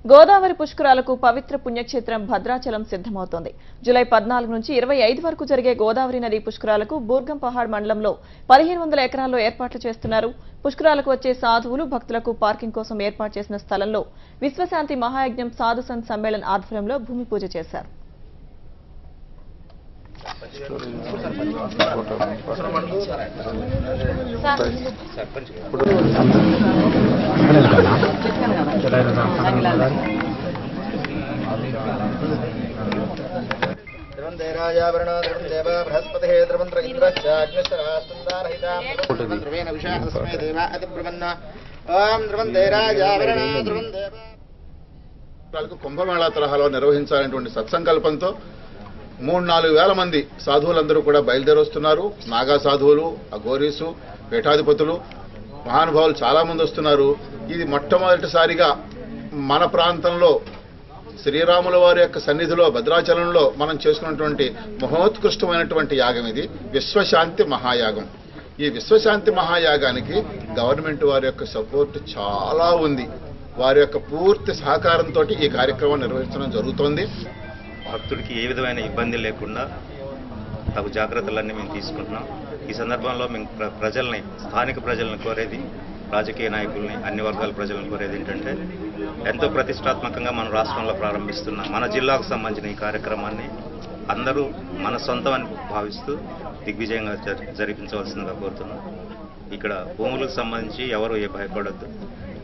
గోదావరి పుష్కరాలకు పవిత్ర పుణ్యక్షేత్రం భద్రాచలం సిద్ధమవుతోంది. జూలై 14 నుంచి 25 వరకు జరిగే గోదావరి నది పుష్కరాలకు బూర్గం పహాడ్ మండలంలో 1500 ఎకరాల్లో ఏర్పాట్లు చేస్తున్నారు. పుష్కరాలకు వచ్చే సాధువులు భక్తులకు పార్కింగ్ కోసం ఏర్పాటు చేసిన స్థలంలో విశ్వశాంతి మహాయజ్ఞం సాధు సంత్ సమ్మేళన్ ఆధ్వర్యంలో భూమి పూజ చేశారు. కుంభమేళా తరహాలో నిర్వహించాలనేటువంటి సత్సంకల్పంతో 3-4 వేల మంది సాధువులందరూ కూడా బయలుదేరొస్తున్నారు. నాగా సాధువులు, అఘోరీసు, పీఠాధిపతులు, మహానుభావులు చాలా మంది వస్తున్నారు. ఇది మొట్టమొదటిసారిగా మన ప్రాంతంలో శ్రీరాముల వారి యొక్క సన్నిధిలో భద్రాచలంలో మనం చేసుకున్నటువంటి మహోత్కృష్టమైనటువంటి యాగం ఇది విశ్వశాంతి మహాయాగం. ఈ విశ్వశాంతి మహాయాగానికి గవర్నమెంట్ వారి యొక్క సపోర్ట్ చాలా ఉంది. వారి యొక్క పూర్తి సహకారంతో ఈ కార్యక్రమం నిర్వహించడం జరుగుతోంది. భక్తుడికి ఏ విధమైన ఇబ్బంది లేకుండా తగు జాగ్రత్తలన్నీ మేము తీసుకుంటున్నాం. ఈ సందర్భంలో మేము ప్రజల్ని, స్థానిక ప్రజలను కోరేది, రాజకీయ నాయకుల్ని, అన్ని వర్గాల ప్రజలను కోరేది ఏంటంటే, ఎంతో ప్రతిష్టాత్మకంగా మన రాష్ట్రంలో ప్రారంభిస్తున్న మన జిల్లాకు సంబంధించిన ఈ కార్యక్రమాన్ని అందరూ మన సొంతం అని భావిస్తూ దిగ్విజయంగా జరిపించవలసిందిగా కోరుతున్నాం. ఇక్కడ భూములకు సంబంధించి ఎవరు ఏ భయపడొద్దు.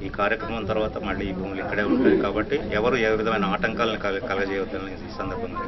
ఈ కార్యక్రమం తర్వాత మళ్ళీ ఈ భూములు ఇక్కడే ఉంటాయి కాబట్టి ఎవరు ఏ విధమైన ఆటంకాలను కలగజేయవద్దని ఈ సందర్భంగా